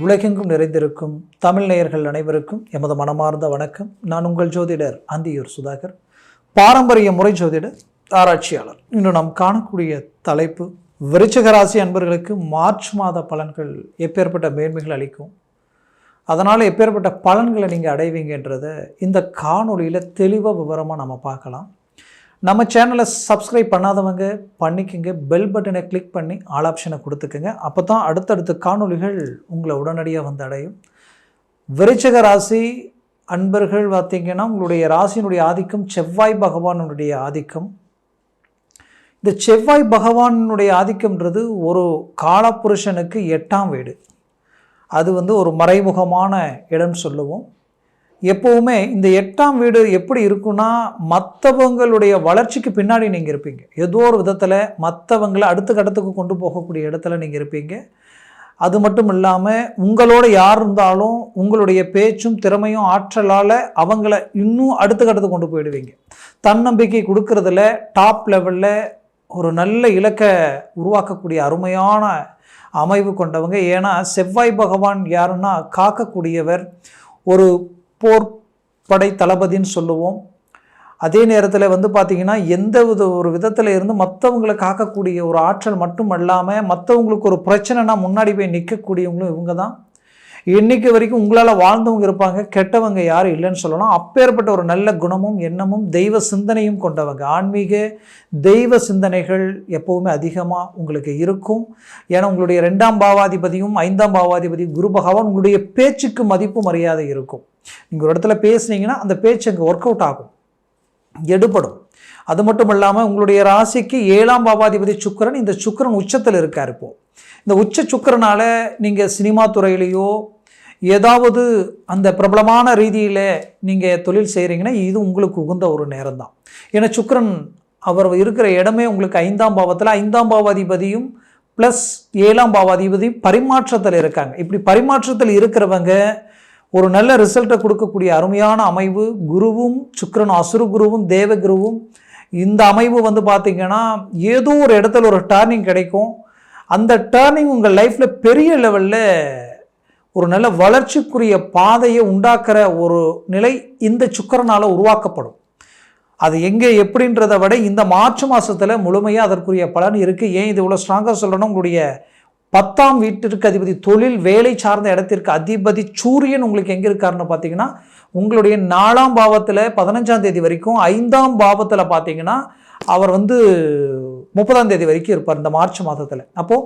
உலகெங்கும் நிறைந்திருக்கும் தமிழ் நேயர்கள் அனைவருக்கும் எமது மனமார்ந்த வணக்கம். நான் உங்கள் ஜோதிடர் அந்தியூர் சுதாகர், பாரம்பரிய முறை ஜோதிடர், ஆராய்ச்சியாளர். இன்று நாம் காணக்கூடிய தலைப்பு, விருச்சிக ராசி அன்பர்களுக்கு மார்ச் மாத பலன்கள் எப்பேற்பட்ட மேன்மைகள் அளிக்கும், அதனால் எப்பேற்பட்ட பலன்களை நீங்கள் அடைவீங்கன்றதை இந்த காணொலியில் தெளிவாக விவரமாக நம்ம பார்க்கலாம். நம்ம சேனலை சப்ஸ்கிரைப் பண்ணாதவங்க பண்ணிக்கோங்க, பெல் பட்டனை கிளிக் பண்ணி ஆல் ஆப்ஷனை கொடுத்துக்கோங்க. அப்போ தான் அடுத்தடுத்த காணொலிகள் உங்களை உடனடியாக வந்து அடையும். விருச்சிக ராசி அன்பர்கள் பார்த்திங்கன்னா, உங்களுடைய ராசியினுடைய ஆதிக்கம் செவ்வாய் பகவானுடைய ஆதிக்கம். இந்த செவ்வாய் பகவானுடைய ஆதிக்கம்ன்றது ஒரு காலப்புருஷனுக்கு 8ஆம் வீடு. அது ஒரு மறைமுகமான இடம் சொல்லுவோம். எப்போவுமே இந்த 8ஆம் வீடு எப்படி இருக்குன்னா, மற்றவங்களுடைய வளர்ச்சிக்கு பின்னாடி நீங்கள் இருப்பீங்க. ஏதோ ஒரு விதத்தில் மற்றவங்களை அடுத்த கட்டத்துக்கு கொண்டு போகக்கூடிய இடத்துல நீங்கள் இருப்பீங்க. அது மட்டும் இல்லாமல் உங்களோட யார் இருந்தாலும் உங்களுடைய பேச்சும் திறமையும் ஆற்றலால் அவங்கள இன்னும் அடுத்த கட்டத்துக்கு கொண்டு போயிடுவீங்க. தன்னம்பிக்கை கொடுக்கறதுல டாப் லெவலில் ஒரு நல்ல இலக்கை உருவாக்கக்கூடிய அருமையான அமைவு கொண்டவங்க. ஏன்னா செவ்வாய் பகவான் யாருன்னா காக்கக்கூடியவர், ஒரு போர்படை தளபதின்னு சொல்லுவோம். அதே நேரத்தில் பார்த்திங்கன்னா, எந்த ஒரு விதத்தில் இருந்து மற்றவங்களை காக்கக்கூடிய ஒரு ஆற்றல் மட்டும் இல்லாமல் மற்றவங்களுக்கு ஒரு பிரச்சனைனா முன்னாடி போய் நிற்கக்கூடியவங்களும் இவங்க தான். இன்னைக்கு வரைக்கும் உங்களால் வாழ்ந்தவங்க இருப்பாங்க, கெட்டவங்க யாரும் இல்லைன்னு சொல்லலாம். அப்பேற்பட்ட ஒரு நல்ல குணமும் எண்ணமும் தெய்வ சிந்தனையும் கொண்டவங்க. ஆன்மீக தெய்வ சிந்தனைகள் எப்போவுமே அதிகமாக உங்களுக்கு இருக்கும். ஏன்னா உங்களுடைய 2ஆம் பாவாதிபதியும் 5ஆம் பாவாதிபதியும் குரு பகவான், உங்களுடைய பேச்சுக்கு மதிப்பு மரியாதை இருக்கும். நீங்கள் ஒரு இடத்துல பேசுனீங்கன்னா அந்த பேச்சு அங்கே ஒர்க் அவுட் ஆகும், எடுபடும். அது மட்டும் இல்லாமல் உங்களுடைய ராசிக்கு 7ஆம் பாவாதிபதி சுக்கிரன், இந்த சுக்கிரன் உச்சத்தில் இருக்கார். இப்போது இந்த உச்ச சுக்கிரனால நீங்கள் சினிமா துறையிலையோ ஏதாவது அந்த பிரபலமான ரீதியில் நீங்கள் தொழில் செய்கிறீங்கன்னா இது உங்களுக்கு உகந்த ஒரு நேரம் தான். ஏன்னா சுக்கிரன் அவர் இருக்கிற இடமே உங்களுக்கு 5ஆம் பாவத்தில், 5ஆம் பாவாதிபதியும் ப்ளஸ் 7ஆம் பாவாதிபதியும் பரிமாற்றத்தில் இருக்காங்க. இப்படி பரிமாற்றத்தில் இருக்கிறவங்க ஒரு நல்ல ரிசல்ட்டை கொடுக்கக்கூடிய அருமையான அமைவு. குருவும் சுக்கிரனும், அசுர குருவும் தேவ குருவும், இந்த அமைவு பார்த்திங்கன்னா ஏதோ ஒரு இடத்துல ஒரு டர்னிங் கிடைக்கும். அந்த டர்னிங் உங்கள் லைஃப்பில் பெரிய லெவலில் ஒரு நல்ல வளர்ச்சிக்குரிய பாதையை உண்டாக்குற ஒரு நிலை இந்த சுக்கிரனால் உருவாக்கப்படும். அது எங்கே எப்படின்றத விட இந்த மார்ச் மாதத்தில் முழுமையாக அதற்குரிய பலன் இருக்குது. ஏன் இது இவ்வளோ ஸ்ட்ராங்காக சொல்லணும், உங்களுடைய 10ஆம் வீட்டிற்கு அதிபதி, தொழில் வேலை சார்ந்த இடத்திற்கு அதிபதி சூரியன் உங்களுக்கு எங்கே இருக்காருன்னு பார்த்தீங்கன்னா, உங்களுடைய 4ஆம் பாவத்தில் 15ஆம் தேதி வரைக்கும், 5ஆம் பாவத்தில் பார்த்தீங்கன்னா அவர் 30ஆம் தேதி வரைக்கும் இருப்பார் இந்த மார்ச் மாதத்தில். அப்போது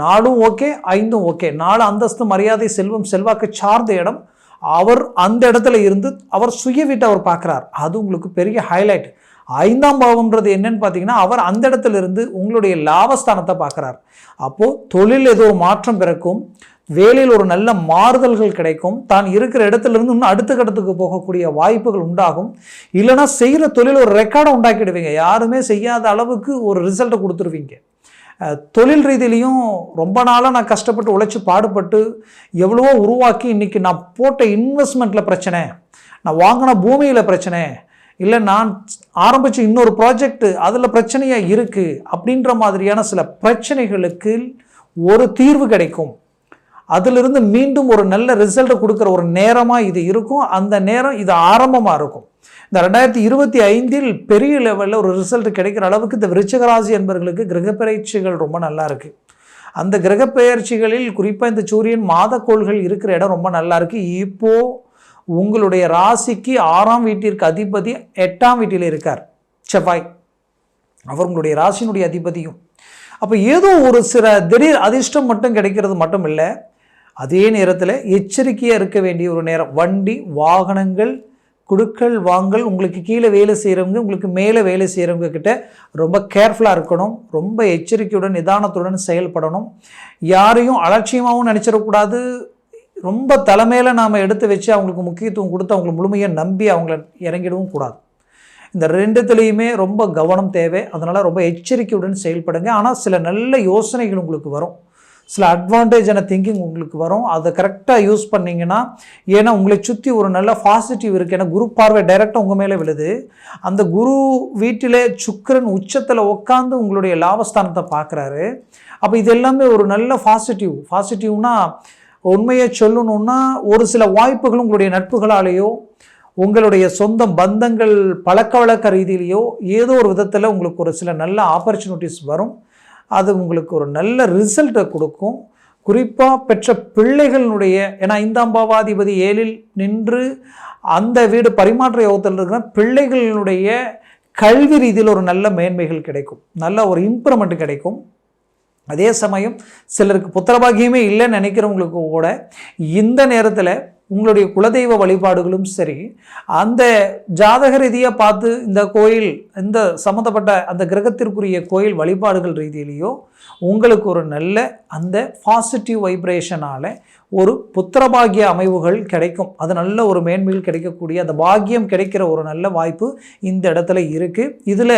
4ம் ஓகே, 5ம் ஓகே. 4 அந்தஸ்து, மரியாதை, செல்வம், செல்வாக்கு சார்ந்த இடம். அவர் அந்த இடத்துல இருந்து அவர் சுய வீட்டை அவர் பார்க்குறார். அது உங்களுக்கு பெரிய ஹைலைட். 5ஆம் பாவம்ன்றது என்னன்னு பார்த்தீங்கன்னா, அவர் அந்த இடத்துல இருந்து உங்களுடைய லாபஸ்தானத்தை பார்க்குறார். அப்போது தொழில் ஏதோ மாற்றம் பிறக்கும், வேலையில் ஒரு நல்ல மாறுதல்கள் கிடைக்கும், தான் இருக்கிற இடத்துல இருந்து இன்னும் அடுத்த கட்டத்துக்கு போகக்கூடிய வாய்ப்புகள் உண்டாகும். இல்லைனா செய்கிற தொழில் ஒரு ரெக்கார்டை உண்டாக்கிடுவீங்க. யாருமே செய்யாத அளவுக்கு ஒரு ரிசல்ட்டை கொடுத்துருவீங்க. தொழில் ரீதியிலையும் ரொம்ப நாளாக நான் கஷ்டப்பட்டு உழைச்சி பாடுபட்டு எவ்வளவோ உருவாக்கி, இன்றைக்கி நான் போட்ட இன்வெஸ்ட்மெண்ட்டில் பிரச்சனை, நான் வாங்கின பூமியில் பிரச்சனை, இல்லை நான் ஆரம்பித்த இன்னொரு ப்ராஜெக்ட் அதில் பிரச்சனையாக இருக்குது அப்படின்ற மாதிரியான சில பிரச்சனைகளுக்கு ஒரு தீர்வு கிடைக்கும். அதிலிருந்து மீண்டும் ஒரு நல்ல ரிசல்ட்டை கொடுக்குற ஒரு நேரமாக இது இருக்கும். அந்த நேரம் இது ஆரம்பமாக இருக்கும். இந்த 2025 பெரிய லெவலில் ஒரு ரிசல்ட் கிடைக்கிற அளவுக்கு இந்த விருச்சிக ராசி என்பவர்களுக்கு கிரகப்பெயர்ச்சிகள் ரொம்ப நல்லா இருக்குது. அந்த கிரகப்பெயர்ச்சிகளில் குறிப்பாக இந்த சூரியன் மாதக்கோள்கள் இருக்கிற இடம் ரொம்ப நல்லா இருக்குது. இப்போது உங்களுடைய ராசிக்கு 6ஆம் வீட்டிற்கு அதிபதி 8ஆம் வீட்டில் இருக்கார் செவ்வாய். அவர் உங்களுடைய ராசியினுடைய அதிபதியும். அப்போ ஏதோ ஒரு சில திடீர் அதிர்ஷ்டம் மட்டும் கிடைக்கிறது மட்டும் இல்லை, அதே நேரத்தில் எச்சரிக்கையாக இருக்க வேண்டிய ஒரு நேரம். வண்டி வாகனங்கள் குடுக்கல் வாங்கல், உங்களுக்கு கீழே வேலை செய்கிறவங்க, உங்களுக்கு மேலே வேலை செய்கிறவங்க கிட்ட ரொம்ப கேர்ஃபுல்லாக இருக்கணும். ரொம்ப எச்சரிக்கையுடன் நிதானத்துடன் செயல்படணும். யாரையும் அலட்சியமாகவும் நினச்சிடக்கூடாது. ரொம்ப தலைமையில் நாம் எடுத்து வச்சு அவங்களுக்கு முக்கியத்துவம் கொடுத்து அவங்களை முழுமையாக நம்பி அவங்கள இறங்கிடவும் கூடாது. இந்த ரெண்டுத்துலேயுமே ரொம்ப கவனம் தேவை. அதனால் ரொம்ப எச்சரிக்கையுடன் செயல்படுங்க. ஆனால் சில நல்ல யோசனைகள் உங்களுக்கு வரும், சில அட்வான்டேஜான திங்கிங் உங்களுக்கு வரும். அதை கரெக்டாக யூஸ் பண்ணிங்கன்னா, ஏன்னா உங்களை சுற்றி ஒரு நல்ல பாசிட்டிவ் இருக்குது. ஏன்னா குரு பார்வை டைரெக்டாக உங்கள் மேலே விழுது. அந்த குரு வீட்டிலே சுக்கிரன் உச்சத்தில் உட்காந்து உங்களுடைய லாபஸ்தானத்தை பார்க்குறாரு. அப்போ இது எல்லாமே ஒரு நல்ல பாசிட்டிவ்னா உண்மையை சொல்லணும்னா ஒரு சில வாய்ப்புகள் உங்களுடைய நட்புகளாலேயோ உங்களுடைய சொந்த பந்தங்கள் பழக்க வழக்க ரீதியிலையோ ஏதோ ஒரு விதத்தில் உங்களுக்கு ஒரு சில நல்ல ஆப்பர்ச்சுனிட்டிஸ் வரும். அது உங்களுக்கு ஒரு நல்ல ரிசல்ட்டை கொடுக்கும். குறிப்பாக பெற்ற பிள்ளைகளினுடைய, ஏன்னா 5ஆம் பாவாதிபதி 7ல் நின்று அந்த வீடு பரிமாற்ற யோகத்தில் இருக்கிற பிள்ளைகளினுடைய கல்வி ரீதியில் ஒரு நல்ல மேன்மைகள் கிடைக்கும், நல்ல ஒரு இம்ப்ரூவ்மெண்ட் கிடைக்கும். அதே சமயம் சிலருக்கு புத்திரபாகியமே இல்லைன்னு நினைக்கிறவங்களுக்கு கூட இந்த நேரத்தில் உங்களுடைய குலதெய்வ வழிபாடுகளும் சரி, அந்த ஜாதக ரீதியாக பார்த்து இந்த கோயில், இந்த சம்மந்தப்பட்ட அந்த கிரகத்திற்குரிய கோயில் வழிபாடுகள் ரீதியிலேயோ உங்களுக்கு ஒரு நல்ல அந்த பாசிட்டிவ் வைப்ரேஷனால் ஒரு புத்திரபாகிய அமைவுகள் கிடைக்கும். அது நல்ல ஒரு மேன்மையில் கிடைக்கக்கூடிய அந்த பாக்கியம் கிடைக்கிற ஒரு நல்ல வாய்ப்பு இந்த இடத்துல இருக்குது. இதில்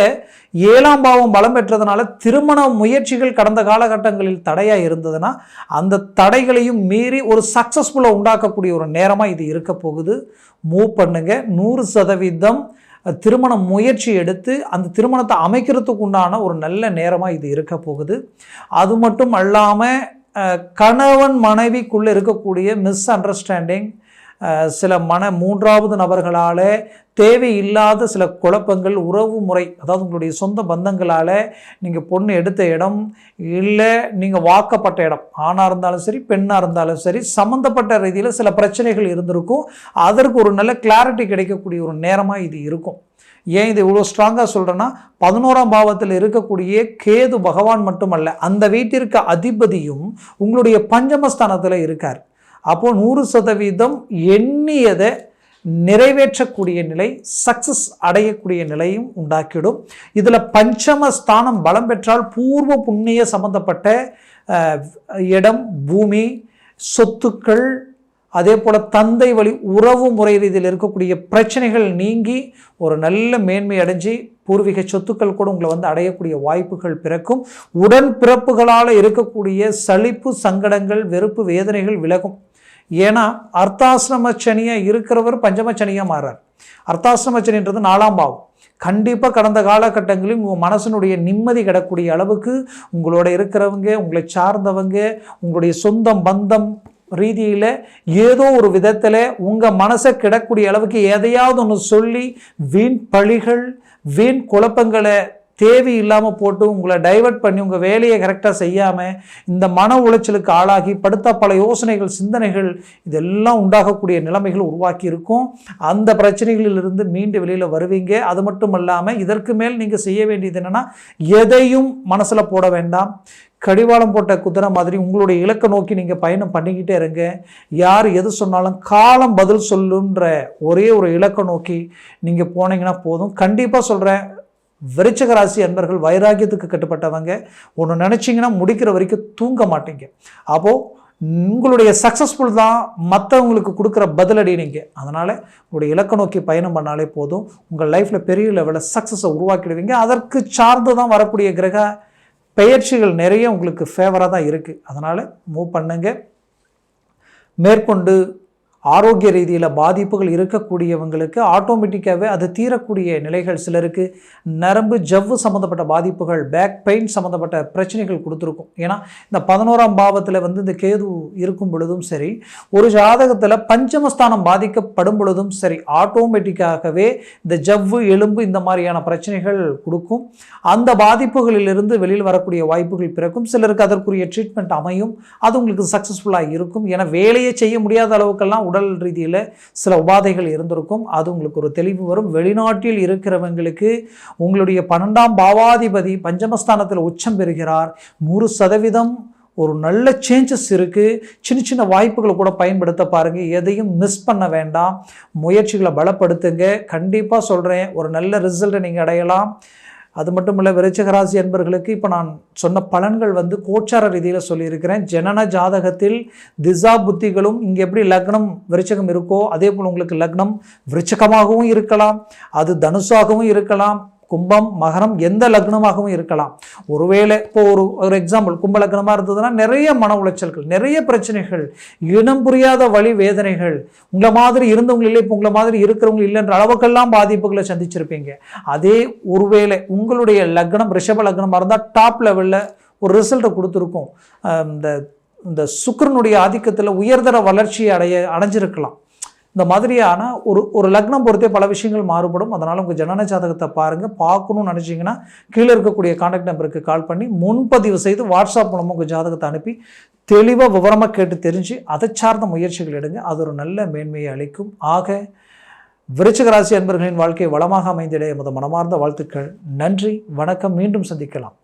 7ஆம் பாவம் பலம் பெற்றதுனால திருமண முயற்சிகள் கடந்த காலகட்டங்களில் தடையாக இருந்ததுன்னா அந்த தடைகளையும் மீறி ஒரு சக்ஸஸ்ஃபுல்லாக உண்டாக்கக்கூடிய ஒரு நேரமாக இது இருக்க போகுது. மூவ் பண்ணுங்க. 100% திருமண முயற்சி எடுத்து அந்த திருமணத்தை அமைக்கிறதுக்கு உண்டான ஒரு நல்ல நேரமாக இது இருக்க போகுது. அது மட்டும் அல்லாமல் கணவன் மனைவிக்குள்ளே இருக்கக்கூடிய மிஸ் அண்டர்ஸ்டாண்டிங், சில மூன்றாவது நபர்களால் தேவையில்லாத சில குழப்பங்கள், உறவு முறை, அதாவது உங்களுடைய சொந்த பந்தங்களால் நீங்கள் பொண்ணு எடுத்த இடம் இல்லை நீங்கள் வாக்கப்பட்ட இடம், ஆணாக இருந்தாலும் சரி பெண்ணாக இருந்தாலும் சரி, சம்மந்தப்பட்ட ரீதியில் சில பிரச்சனைகள் இருந்திருக்கும். அதற்கு ஒரு நல்ல கிளாரிட்டி கிடைக்கக்கூடிய ஒரு நேரமாக இது இருக்கும். ஏன் இது இவ்வளோ ஸ்ட்ராங்காக சொல்கிறேன்னா 11ஆம் பாவத்தில் இருக்கக்கூடிய கேது பகவான் மட்டுமல்ல, அந்த வீட்டிற்கு அதிபதியும் உங்களுடைய பஞ்சமஸ்தானத்தில் இருக்கார். அப்போது 100% எண்ணியதை நிறைவேற்றக்கூடிய நிலை, சக்சஸ் அடையக்கூடிய நிலையும் உண்டாக்கிடும். இதில் பஞ்சமஸ்தானம் பலம் பெற்றால் பூர்வ புண்ணிய சம்பந்தப்பட்ட இடம், பூமி, சொத்துக்கள், அதே போல் தந்தை வழி உறவு முறை ரீதியில் இருக்கக்கூடிய பிரச்சனைகள் நீங்கி ஒரு நல்ல மேன்மை அடைஞ்சு பூர்வீக சொத்துக்கள் கூட உங்களை அடையக்கூடிய வாய்ப்புகள் பிறக்கும். உடன் பிறப்புகளால் இருக்கக்கூடிய சலிப்பு, சங்கடங்கள், வெறுப்பு, வேதனைகள் விலகும். ஏன்னா அர்த்தாசிரம சனியாக இருக்கிறவர் பஞ்சம சனியாக மாறார். அர்த்தாசிரம சனின்றது 4ஆம் பாவம். கண்டிப்பாக கடந்த காலகட்டங்களில் உங்கள் மனசனுடைய நிம்மதி கிடக்கூடிய அளவுக்கு உங்களோட இருக்கிறவங்க, உங்களை சார்ந்தவங்க, உங்களுடைய சொந்தம் பந்தம் ரீதியில் ஏதோ ஒரு விதத்தில் உங்கள் மனசை கிடக்கூடிய அளவுக்கு எதையாவது ஒன்று சொல்லி வீண் பழிகள், வீண் குழப்பங்களை தேவையில்லாமல் போட்டு உங்களை டைவர்ட் பண்ணி உங்கள் வேலையை கரெக்டாக செய்யாமல் இந்த மன உளைச்சலுக்கு ஆளாகி படுத்த பல யோசனைகள், சிந்தனைகள் இதெல்லாம் உண்டாகக்கூடிய நிலைமைகள் உருவாக்கி இருக்கும். அந்த பிரச்சனைகளிலிருந்து மீண்டு வெளியில் வருவீங்க. அது மட்டும் இல்லாமல் இதற்கு மேல் நீங்கள் செய்ய வேண்டியது என்னென்னா, எதையும் மனசில் போட வேண்டாம். கடிவாளம் போட்ட குதிரை மாதிரி உங்களுடைய இலக்கை நோக்கி நீங்கள் பயணம் பண்ணிக்கிட்டே இருங்க. யார் எது சொன்னாலும் காலம் பதில் சொல்லுன்ற ஒரே ஒரு இலக்கை நோக்கி நீங்கள் போனீங்கன்னா போதும். கண்டிப்பாக சொல்கிறேன், விருச்சிக ராசி அன்பர்கள் வைராக்கியத்துக்கு கட்டுப்பட்டவங்க. ஒன்று நினச்சிங்கன்னா முடிக்கிற வரைக்கும் தூங்க மாட்டீங்க. அப்போது உங்களுடைய சக்ஸஸ்ஃபுல் தான் மற்றவங்களுக்கு கொடுக்குற பதிலடி நீங்கள். அதனால் உங்களுடைய இலக்கை நோக்கி பயணம் பண்ணாலே போதும். உங்கள் லைஃப்பில் பெரிய லெவலில் சக்ஸஸை உருவாக்கிடுவீங்க. அதற்கு சார்ந்து தான் வரக்கூடிய கிரக பெயர்ச்சிகள் நிறைய உங்களுக்கு ஃபேவராக தான் இருக்குது. அதனால் மூவ் பண்ணுங்க. மேற்கொண்டு ஆரோக்கிய ரீதியில் பாதிப்புகள் இருக்கக்கூடியவங்களுக்கு ஆட்டோமேட்டிக்காகவே அது தீரக்கூடிய நிலைகள், சிலருக்கு நரம்பு ஜவ்வு சம்மந்தப்பட்ட பாதிப்புகள், பேக் பெயின் சம்மந்தப்பட்ட பிரச்சனைகள் கொடுத்துருக்கும். ஏன்னா இந்த 11ஆம் பாவத்தில் இந்த கேது இருக்கும் பொழுதும் சரி, ஒரு ஜாதகத்தில் பஞ்சமஸ்தானம் பாதிக்கப்படும் பொழுதும் சரி, ஆட்டோமேட்டிக்காகவே இந்த ஜவ்வு, எலும்பு இந்த மாதிரியான பிரச்சனைகள் கொடுக்கும். அந்த பாதிப்புகளிலிருந்து வெளியில் வரக்கூடிய வாய்ப்புகள் பிறக்கும். சிலருக்கு அதற்குரிய ட்ரீட்மெண்ட் அமையும். அது உங்களுக்கு சக்ஸஸ்ஃபுல்லாக இருக்கும். ஏன்னா வேலையை செய்ய முடியாத அளவுக்கெல்லாம் உடல் ரீதியில் சில உபாதைகள் இருந்திருக்கும். அது உங்களுக்கு ஒரு தெளிவு வரும். வெளிநாட்டில் இருக்கிறவங்களுக்கு உங்களுடைய 12ஆம் பாவாதிபதி பஞ்சமஸ்தானத்தில் உச்சம் பெறுகிறார். 100% ஒரு நல்ல சேஞ்சஸ் இருக்குது. சின்ன சின்ன வாய்ப்புகளை கூட பயன்படுத்த பாருங்கள். எதையும் மிஸ் பண்ண வேண்டாம். முயற்சிகளை பலப்படுத்துங்க. கண்டிப்பாக சொல்கிறேன், ஒரு நல்ல ரிசல்ட்டை நீங்கள் அடையலாம். அது மட்டும் இல்லை, விருச்சிக ராசி அன்பர்களுக்கு இப்போ நான் சொன்ன பலன்கள் கோச்சார ரீதியில் சொல்லியிருக்கிறேன். ஜனன ஜாதகத்தில் திசா புத்திகளும் இங்கே எப்படி லக்னம் விருச்சகம் இருக்கோ அதே போல் உங்களுக்கு லக்னம் விருச்சகமாகவும் இருக்கலாம், அது தனுசாகவும் இருக்கலாம், கும்பம், மகரம், எந்த லக்னமாகவும் இருக்கலாம். ஒருவேளை இப்போ ஒரு எக்ஸாம்பிள் கும்ப லக்னமாக இருந்ததுன்னா நிறைய மன உளைச்சல்கள், நிறைய பிரச்சனைகள், இனம் புரியாத வழி வேதனைகள், உங்களை மாதிரி இருந்தவங்க இல்லை, இப்போ உங்களை மாதிரி இருக்கிறவங்க இல்லைன்ற அளவுக்கெல்லாம் பாதிப்புகளை சந்திச்சிருப்பீங்க. அதே ஒருவேளை உங்களுடைய லக்னம் ரிஷப லக்னமாக இருந்தால் டாப் லெவலில் ஒரு ரிசல்ட்டை கொடுத்துருக்கும். இந்த இந்த சுக்கிரனுடைய ஆதிக்கத்தில் உயர்தர வளர்ச்சியை அடைஞ்சிருக்கலாம். இந்த மாதிரியான ஒரு லக்னம் பொறுத்தே பல விஷயங்கள் மாறுபடும். அதனால் உங்கள் ஜனன ஜாதகத்தை பாருங்கள். பார்க்கணும்னு நினச்சிங்கன்னா கீழே இருக்கக்கூடிய கான்டாக்ட் நம்பருக்கு கால் பண்ணி முன்பதிவு செய்து வாட்ஸ்அப் மூலமாக உங்கள் ஜாதகத்தை அனுப்பி தெளிவாக விவரமாக கேட்டு தெரிஞ்சு அதை சார்ந்த முயற்சிகள் எடுங்க. அது ஒரு நல்ல மேன்மையை அளிக்கும். ஆக விருச்சிக ராசி அன்பர்களின் வாழ்க்கை வளமாக அமைந்திட எமது மனமார்ந்த வாழ்த்துக்கள். நன்றி, வணக்கம். மீண்டும் சந்திக்கலாம்.